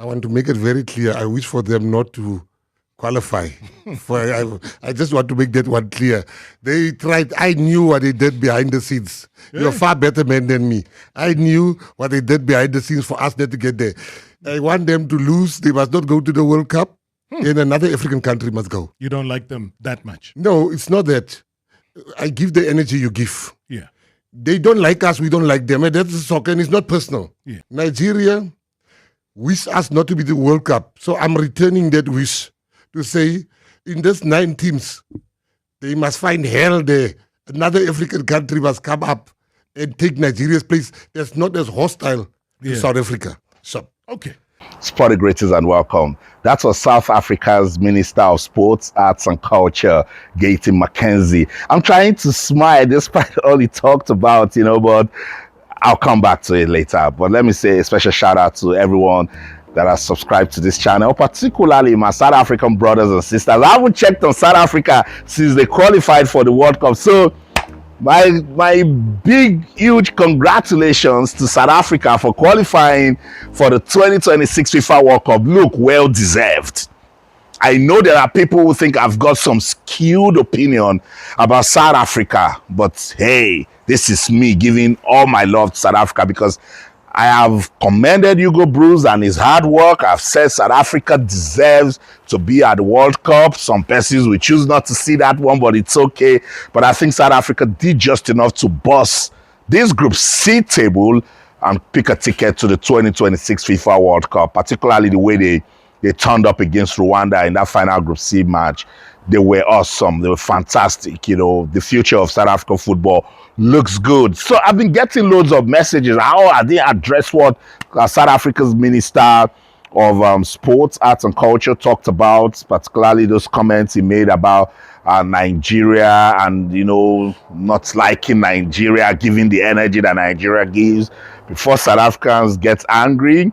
want to make it very clear. I wish for them not to qualify. I just want to make that one clear. They tried. I knew what they did behind the scenes. Yeah. You're far better men than me. I knew what they did behind the scenes for us not to get there. I want them to lose. They must not go to the World Cup. And another African country must go. You don't like them that much? No, it's not that. I give the energy you give. Yeah. They don't like us, we don't like them. And that's soccer, and it's not personal. Yeah. Nigeria wish us not to be the World Cup. So I'm returning that wish to say, in these 9 teams, they must find hell there. Another African country must come up and take Nigeria's place. That's not as hostile to South Africa. So, okay. Sporty greetings and welcome. That was South Africa's Minister of Sports, Arts and Culture, Gayton McKenzie. I'm trying to smile despite all he talked about, but I'll come back to it later. But let me say a special shout out to everyone that has subscribed to this channel, particularly my South African brothers and sisters. I haven't checked on South Africa since they qualified for the World Cup. So my big, huge congratulations to South Africa for qualifying for the 2026 FIFA World Cup. Look, well deserved. I know there are people who think I've got some skewed opinion about South Africa, but hey, this is me giving all my love to South Africa because I have commended Hugo Broos and his hard work. I've said South Africa deserves to be at the World Cup. Some persons will choose not to see that one, but it's okay. But I think South Africa did just enough to boss this Group C table and pick a ticket to the 2026 FIFA World Cup, particularly the way they turned up against Rwanda in that final Group C match. They were awesome. They were fantastic. The future of South African football looks good. So I've been getting loads of messages. How are they address what South Africa's Minister of Sports, Arts and Culture talked about, particularly those comments he made about Nigeria and, not liking Nigeria, giving the energy that Nigeria gives. Before South Africans get angry,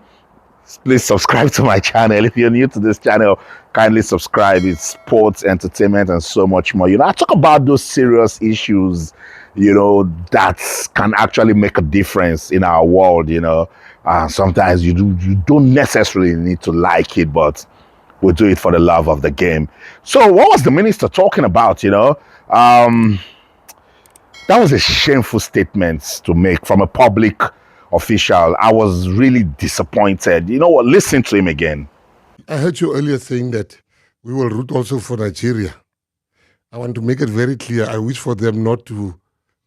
please subscribe to my channel. If you're new to this channel, kindly subscribe. It's sports, entertainment, and so much more. I talk about those serious issues, that can actually make a difference in our world, sometimes you don't necessarily need to like it, but we do it for the love of the game. So what was the minister talking about, that was a shameful statement to make from a public official. I was really disappointed. You know what? Listen to him again. I heard you earlier saying that we will root also for Nigeria. I want to make it very clear. I wish for them not to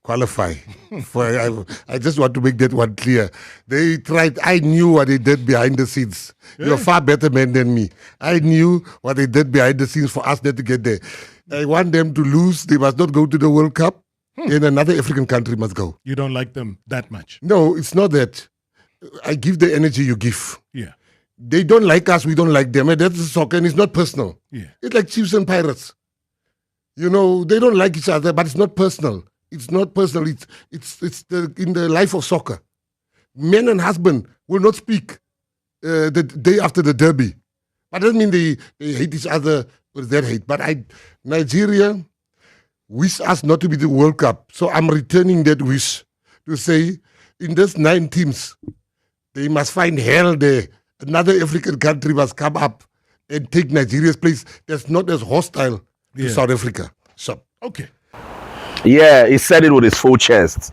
qualify. I just want to make that one clear. They tried. I knew what they did behind the scenes. Yeah. You're far better men than me. I knew what they did behind the scenes for us not to get there. I want them to lose. They must not go to the World Cup. And another African country must go. You don't like them that much? No, it's not that. I give the energy you give. Yeah. They don't like us, we don't like them. And that's soccer, and it's not personal. Yeah. It's like Chiefs and Pirates. They don't like each other, but it's not personal. It's not personal. It's in the life of soccer. Man and husband will not speak the day after the derby. But that doesn't mean they hate each other with that hate. But Nigeria wish us not to be the World Cup. So I'm returning that wish to say, in these 9 teams, they must find hell there. Another African country must come up and take Nigeria's place. That's not as hostile to South Africa. So, okay. Yeah, he said it with his full chest.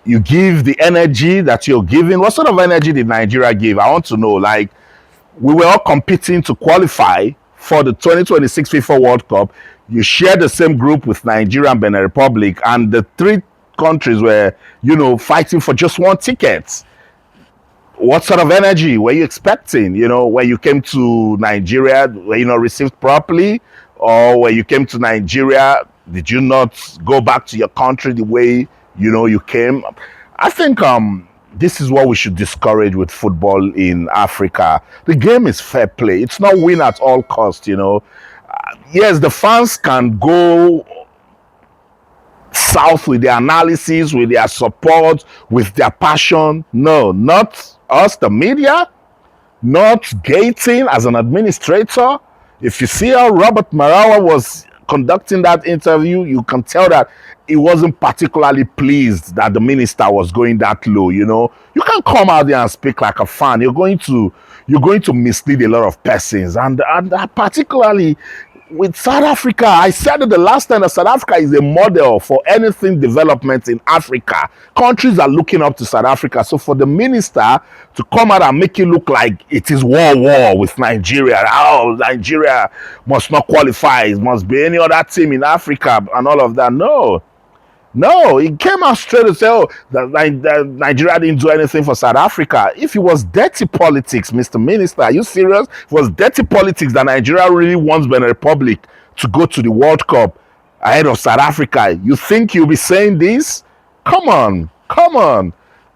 You give the energy that you're giving. What sort of energy did Nigeria give? I want to know. Like, we were all competing to qualify for the 2026 FIFA World Cup. You share the same group with Nigeria and Benin Republic, and the 3 countries were, fighting for just one ticket. What sort of energy were you expecting? When you came to Nigeria, were you not received properly? Or when you came to Nigeria, did you not go back to your country the way, you came? I think this is what we should discourage with football in Africa. The game is fair play. It's not win at all costs, Yes, the fans can go south with their analysis, with their support, with their passion. No, not us, the media, not Gayton as an administrator. If you see how Robert Marawa was conducting that interview, you can tell that he wasn't particularly pleased that the minister was going that low. You know, you can't come out there and speak like a fan. You're going to mislead a lot of persons, and particularly with South Africa. I said it the last time that South Africa is a model for anything development in Africa. Countries are looking up to South Africa. So for the minister to come out and make it look like it is war with Nigeria, oh, Nigeria must not qualify, it must be any other team in Africa and all of that. No, he came out straight to say, oh, that Nigeria didn't do anything for South Africa. If it was dirty politics, Mr. Minister, are you serious? If it was dirty politics that Nigeria really wants Benin Republic to go to the World Cup ahead of South Africa, you think you'll be saying this? Come on.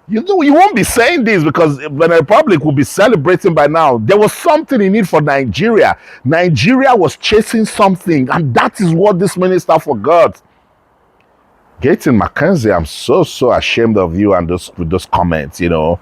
You won't be saying this because Benin Republic will be celebrating by now. There was something in it for Nigeria. Nigeria was chasing something, and that is what this minister forgot. Gayton McKenzie, I'm so ashamed of you and with those comments, you know.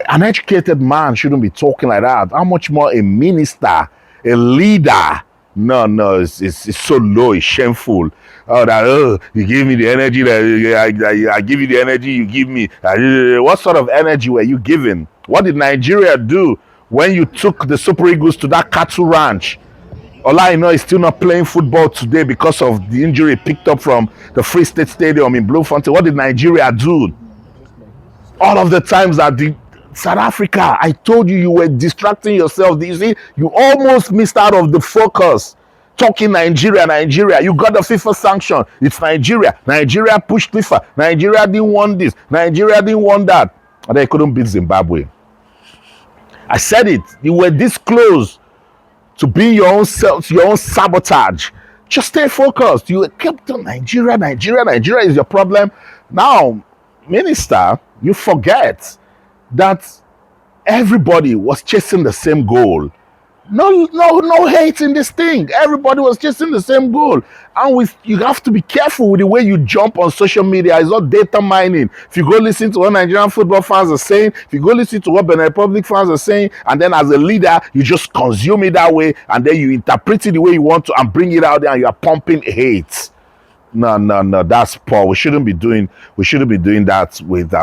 An educated man shouldn't be talking like that. How much more a minister, a leader? No, it's so low, it's shameful. You give me the energy that I give you the energy you give me. What sort of energy were you giving? What did Nigeria do when you took the Super Eagles to that cattle ranch? All I know is still not playing football today because of the injury picked up from the Free State Stadium in Bloemfontein. What did Nigeria do? All of the times that the South Africa, I told you were distracting yourself. You see, you almost missed out of the focus. Talking Nigeria. You got the FIFA sanction. It's Nigeria. Nigeria pushed FIFA. Nigeria didn't want this. Nigeria didn't want that. And they couldn't beat Zimbabwe. I said it. You were this close to be your own self, your own sabotage. Just stay focused. You kept on Nigeria is your problem. Now, minister, you forget that everybody was chasing the same goal. No hate in this thing. Everybody was chasing the same goal. And you have to be careful with the way you jump on social media. It's not data mining. If you go listen to what Nigerian football fans are saying, if you go listen to what Benin Republic fans are saying, and then as a leader, you just consume it that way, and then you interpret it the way you want to and bring it out there and you are pumping hate. No, that's poor. We shouldn't be doing that with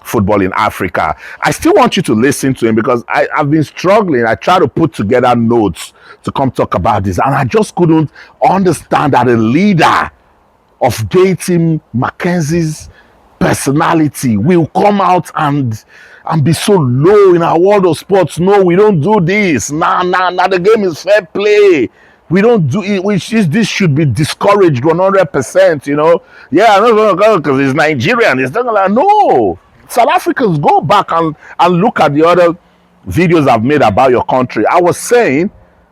football in Africa. I still want you to listen to him because I've been struggling. I try to put together notes to come talk about this, and I just couldn't understand that a leader of Gayton McKenzie's personality will come out and be so low in our world of sports. No, we don't do this. Nah, the game is fair play. We don't do it. This should be discouraged 100%, you know. Yeah, I'm not going to go because it's Nigerian. It's not like, no. South Africans, go back and look at the other videos I've made about your country. I was saying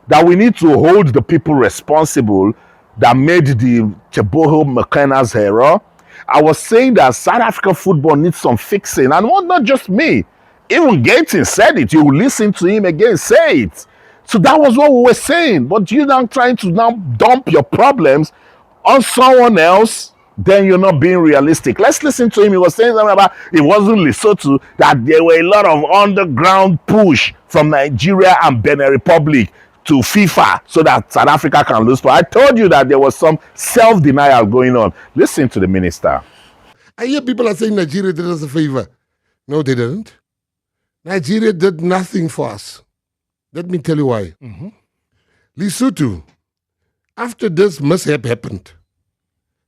that we need to hold the people responsible that made the Teboho McKenna's error. I was saying that South African football needs some fixing. And not just me. Even Gayton said it. You will listen to him again say it. So that was what we were saying. But you're now trying to now dump your problems on someone else. Then you're not being realistic. Let's listen to him. He was saying something about it wasn't Lesotho, that there were a lot of underground push from Nigeria and Benin Republic to FIFA so that South Africa can lose. But I told you that there was some self-denial going on. Listen to the minister. I hear people are saying Nigeria did us a favor. No, they didn't. Nigeria did nothing for us. Let me tell you why. Mm-hmm. Lesotho, after this mishap happened,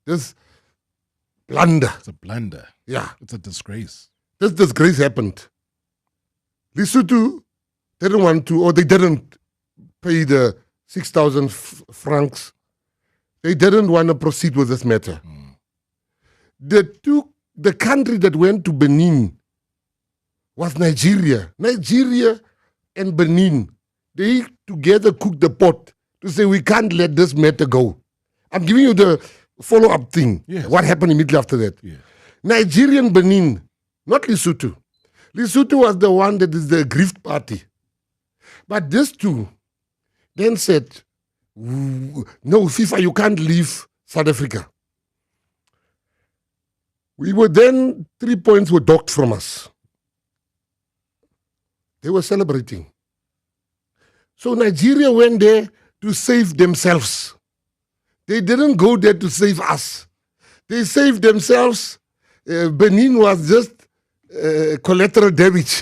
this blunder. It's a blunder. Yeah. It's a disgrace. This disgrace happened. Lesotho didn't want to, or they didn't pay the 6,000 francs. They didn't want to proceed with this matter. The country that went to Benin was Nigeria. Nigeria and Benin, they together cooked the pot to say we can't let this matter go. I'm giving you the follow-up thing. Yes. What happened immediately after that? Yeah. Nigerian Benin, not Lesotho. Lesotho was the one that is the aggrieved party. But these two then said, no, FIFA, you can't leave South Africa. We were then, 3 points were docked from us. They were celebrating. So Nigeria went there to save themselves. They didn't go there to save us. They saved themselves. Benin was just collateral damage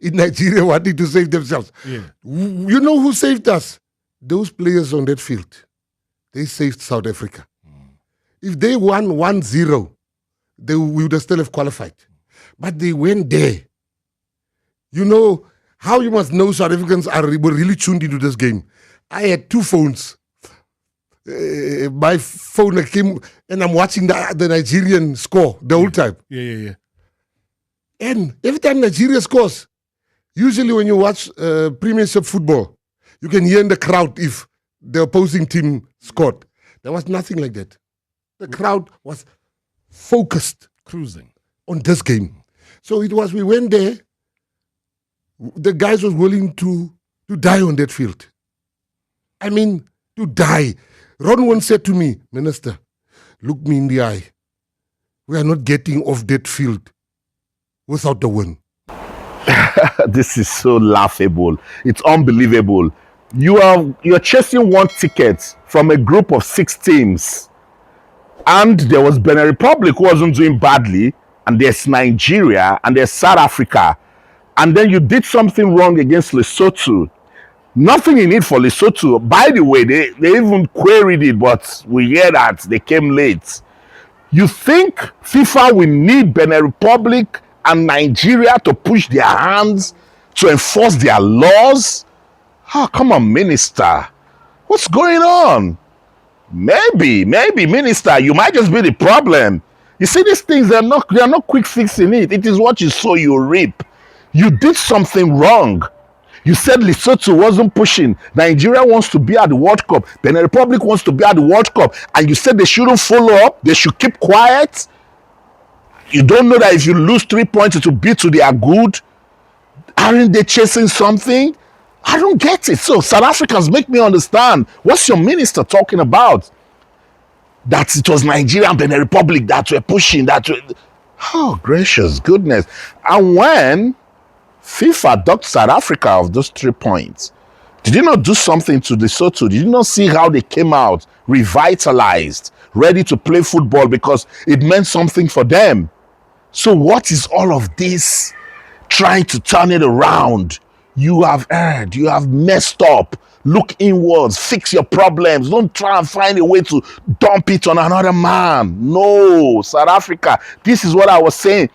in Nigeria wanting to save themselves. Yeah. You know who saved us? Those players on that field. They saved South Africa. If they won 1-0, we would have still have qualified. But they went there. You know how you must know South Africans were really tuned into this game. I had 2 phones. My phone came and I'm watching the Nigerian score the whole time. Yeah. And every time Nigeria scores, usually when you watch Premiership football, you can hear in the crowd if the opposing team scored. There was nothing like that. The crowd was focused, Cruising on this game. So it was, we went there, the guys was willing to die on that field. I mean, to die. Ron once said to me, Minister, look me in the eye. We are not getting off that field without the win. This is so laughable. It's unbelievable. You're chasing one ticket from a group of 6 teams. And there was Benin Republic who wasn't doing badly. And there's Nigeria and there's South Africa. And then you did something wrong against Lesotho. Nothing in it for Lesotho. By the way, they even queried it, but we hear that they came late. You think FIFA will need Benin Republic and Nigeria to push their hands to enforce their laws? Oh, come on, Minister. What's going on? Maybe, Minister, you might just be the problem. You see, these things, they're not quick fixing it. It is what you sow, you reap. You did something wrong. You said Lesotho wasn't pushing. Nigeria wants to be at the World Cup. Benin Republic wants to be at the World Cup. And you said they shouldn't follow up. They should keep quiet. You don't know that if you lose 3 points, it will be to their good. Aren't they chasing something? I don't get it. So South Africans, make me understand. What's your minister talking about? That it was Nigeria and Benin Republic that were pushing. Oh, gracious goodness. And when FIFA docked South Africa of those 3 points, did you not do something to Lesotho? Did you not see how they came out revitalized, ready to play football because it meant something for them? So what is all of this trying to turn it around? You have erred. You have messed up. Look inwards. Fix your problems. Don't try and find a way to dump it on another man. No, South Africa. This is what I was saying.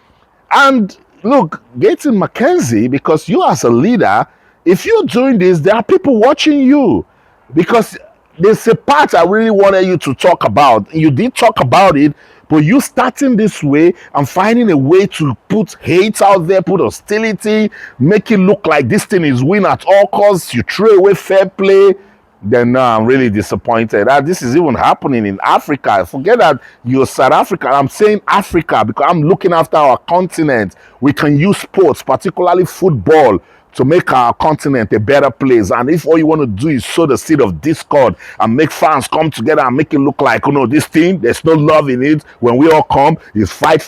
And look, Gayton McKenzie, because you as a leader, if you're doing this, there are people watching you. Because there's a part I really wanted you to talk about. You did talk about it, but you starting this way and finding a way to put hate out there, put hostility, make it look like this thing is win at all costs, you throw away fair play, then I'm really disappointed. This is even happening in Africa. Forget that you're South Africa. I'm saying Africa because I'm looking after our continent. We can use sports, particularly football, to make our continent a better place. And if all you want to do is sow the seed of discord and make fans come together and make it look like, this thing, there's no love in it. When we all come, it's fight,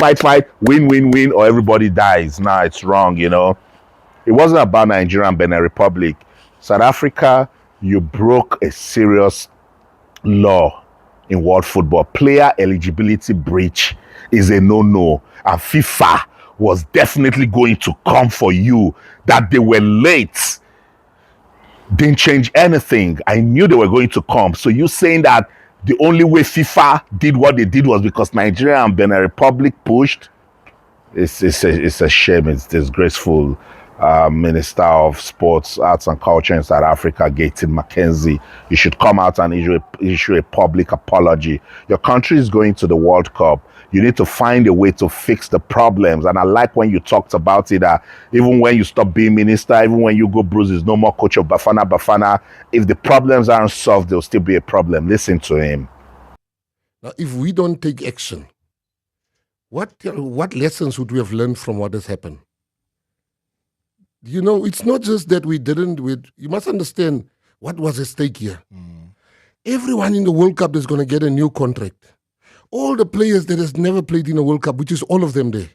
win, or everybody dies. Nah, it's wrong, It wasn't about Nigeria and Benin Republic. South Africa, you broke a serious law in world football. Player eligibility breach is a no-no. And FIFA was definitely going to come for you. That they were late didn't change anything. I knew they were going to come. So you saying that the only way FIFA did what they did was because Nigeria and Benin Republic pushed? It's a shame. It's disgraceful. Minister of Sports, Arts and Culture in South Africa, Gayton McKenzie, you should come out and issue a public apology. Your country is going to the World Cup. You need to find a way to fix the problems. And I like when you talked about it, even when you stop being minister, even when you go bruises, no more coach of Bafana Bafana, if the problems aren't solved, there'll still be a problem. Listen to him. Now, if we don't take action, what lessons would we have learned from what has happened? It's not just that we didn't. You must understand what was at stake here. Everyone in the World Cup is going to get a new contract. All the players that has never played in a World Cup, which is all of them there.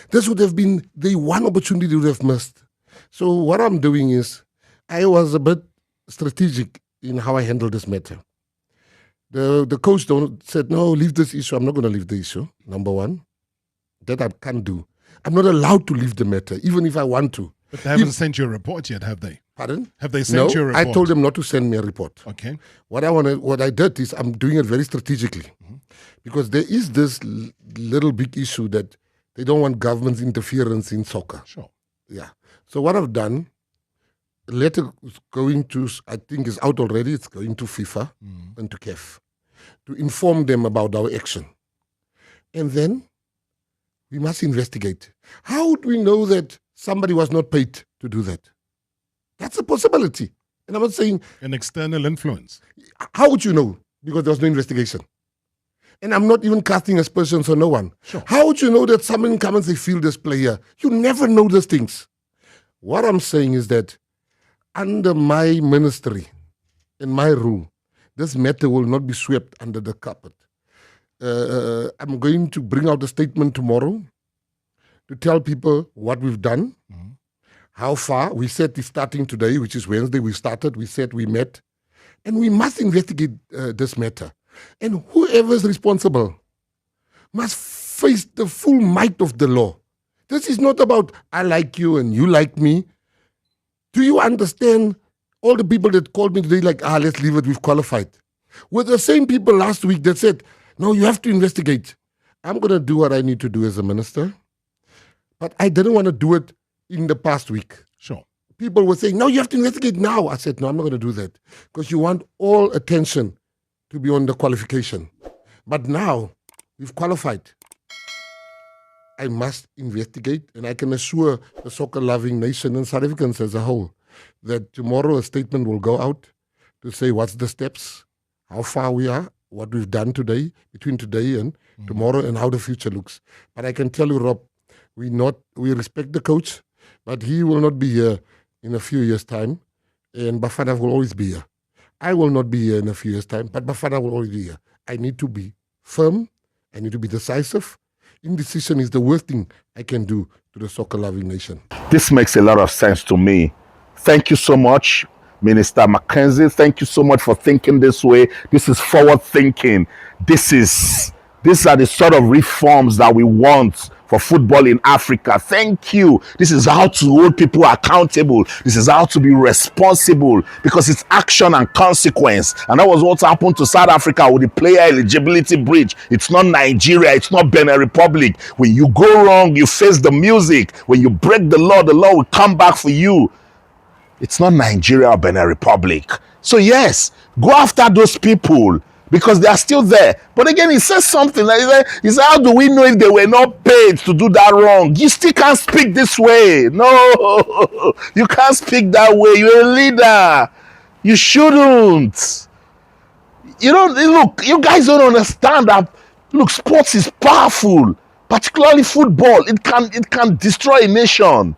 This would have been the one opportunity they would have missed. So what I'm doing is, I was a bit strategic in how I handle this matter. The coach said, no, leave this issue. I'm not going to leave the issue, number one. That I can't do. I'm not allowed to leave the matter, even if I want to. But they haven't sent you a report yet, have they? Pardon? Have they sent you a report? I told them not to send me a report. Okay. What I did is I'm doing it very strategically. Because there is this little big issue that they don't want government's interference in soccer. Sure. Yeah. So what I've done, a letter is going to, I think it's out already, it's going to FIFA and to CAF to inform them about our action. And then we must investigate. How would we know that somebody was not paid to do that? That's a possibility. And I'm not saying... An external influence. How would you know? Because there was no investigation. And I'm not even casting aspersions on no one. Sure. How would you know that someone comes and say, feel this player? You never know those things. What I'm saying is that under my ministry and my rule, this matter will not be swept under the carpet. I'm going to bring out a statement tomorrow to tell people what we've done, how far. We said it's starting today, which is Wednesday. We started, we said we met. And we must investigate this matter. And whoever is responsible must face the full might of the law. This is not about I like you and you like me. Do you understand all the people that called me today like, let's leave it, we've qualified? Were the same people last week that said, no, you have to investigate. I'm going to do what I need to do as a minister. But I didn't want to do it in the past week. Sure. People were saying, no, you have to investigate now. I said, no, I'm not going to do that. Because you want all attention to be on the qualification. But now, we've qualified. I must investigate, and I can assure the soccer-loving nation and South Africans as a whole that tomorrow a statement will go out to say what's the steps, how far we are, what we've done today, between today and tomorrow, and how the future looks. But I can tell you, Rob, we respect the coach, but he will not be here in a few years' time, and Bafana will always be here. I will not be here in a few years' time, but Bafana will always be here. I need to be firm. I need to be decisive. Indecision is the worst thing I can do to the soccer-loving nation. This makes a lot of sense to me. Thank you so much, Minister McKenzie. Thank you so much for thinking this way. This is forward thinking. These are the sort of reforms that we want for football in Africa. Thank you. This is how to hold people accountable. This is how to be responsible, because it's action and consequence. And that was what happened to South Africa with the player eligibility breach. It's not Nigeria. It's not Benin Republic. When you go wrong, you face the music. When you break the law will come back for you. It's not Nigeria or Benin Republic. So yes, go after those people, because they are still there. But again, he says something like, he said, how do we know if they were not paid to do that wrong? You still can't speak this way. No, you can't speak that way. You're a leader. You shouldn't. You don't, look, you guys don't understand that, look, sports is powerful, particularly football. It can destroy a nation.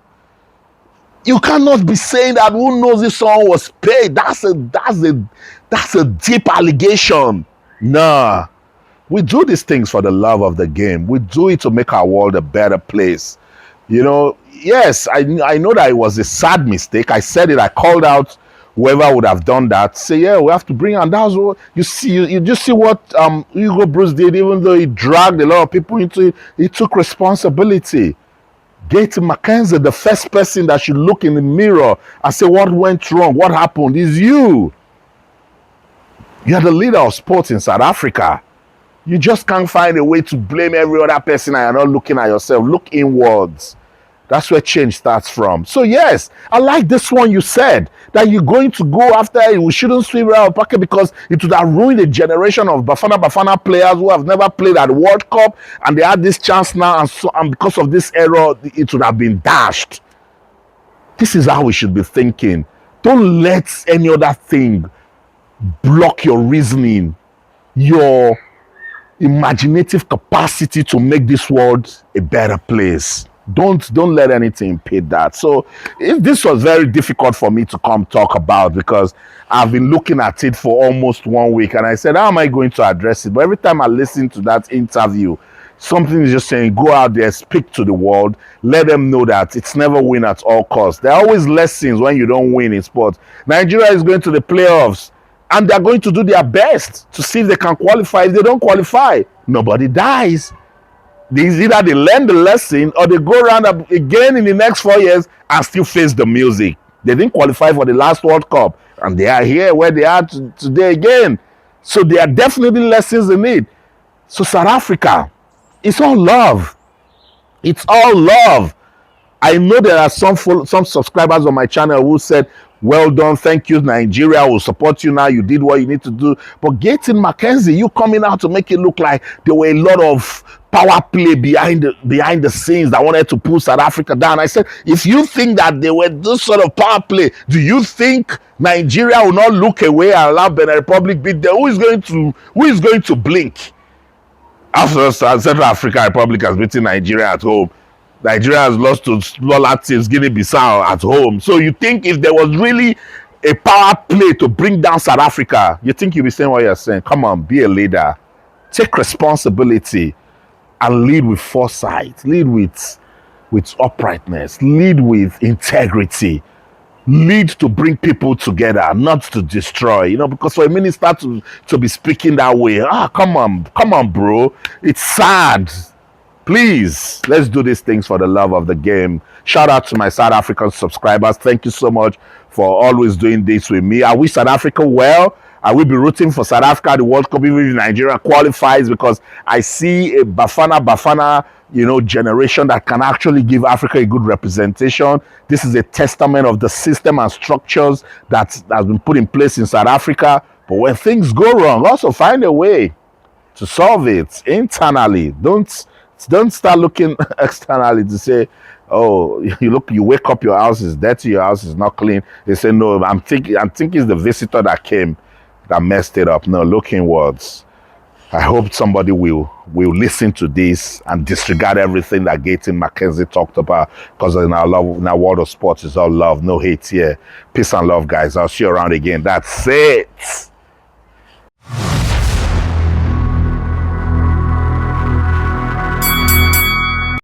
You cannot be saying that who knows if someone was paid. That's a deep allegation. Nah. We do these things for the love of the game. We do it to make our world a better place. You know, yes, I know that it was a sad mistake. I said it, I called out whoever would have done that. Say, yeah, we have to bring, and that's what you see. You just see what Hugo Bruce did. Even though he dragged a lot of people into it, he took responsibility. Gayton McKenzie, the first person that should look in the mirror and say what went wrong, what happened, is you. You're the leader of sports in South Africa. You just can't find a way to blame every other person and you're not looking at yourself. Look inwards. That's where change starts from. So yes, I like this one you said, that you're going to go after it. We shouldn't sweep it out of pocket, because it would have ruined a generation of Bafana Bafana players who have never played at the World Cup, and they had this chance now, and because of this error, it would have been dashed. This is how we should be thinking. Don't let any other thing block your reasoning, your imaginative capacity to make this world a better place. Don't let anything impede that. So this was very difficult for me to come talk about, because I've been looking at it for almost 1 week, and I said, how am I going to address it? But every time I listen to that interview, something is just saying, go out there, speak to the world, let them know that it's never win at all costs. There are always lessons when you don't win in sports. Nigeria is going to the playoffs, and they're going to do their best to see if they can qualify. If they don't qualify, nobody dies. Either they learn the lesson or they go around again in the next 4 years and still face the music. They didn't qualify for the last World Cup, and they are here where they are today again. So there are definitely lessons in it. So South Africa, it's all love. It's all love. I know there are some subscribers on my channel who said, well done, thank you, Nigeria will support you now, you did what you need to do. But Gayton McKenzie, you coming out to make it look like there were a lot of power play behind the scenes that wanted to pull South Africa down. I said, if you think that there were this sort of power play, do you think Nigeria will not look away and allow Benin Republic beat them? Who is going to blink? After Central African Republic has beaten Nigeria at home, Nigeria has lost to smaller teams, Guinea-Bissau at home. So you think if there was really a power play to bring down South Africa, you think you'll be saying what you're saying? Come on, be a leader. Take responsibility and lead with foresight. Lead with uprightness. Lead with integrity. Lead to bring people together, not to destroy. You know, because for a minister to be speaking that way, come on, bro. It's sad. Please, let's do these things for the love of the game. Shout out to my South African subscribers. Thank you so much for always doing this with me. I wish South Africa well. I will be rooting for South Africa at the World Cup even if Nigeria qualifies, because I see a Bafana Bafana, generation that can actually give Africa a good representation. This is a testament of the system and structures that has been put in place in South Africa. But when things go wrong, also find a way to solve it internally. Don't start looking externally to say, oh, you wake up, your house is dirty, your house is not clean. They say, no, I'm thinking it's the visitor that came that messed it up. No, look inwards. I hope somebody will listen to this and disregard everything that Gayton McKenzie talked about, because in our world of sports, it's all love, no hate here. Peace and love, guys. I'll see you around again. That's it.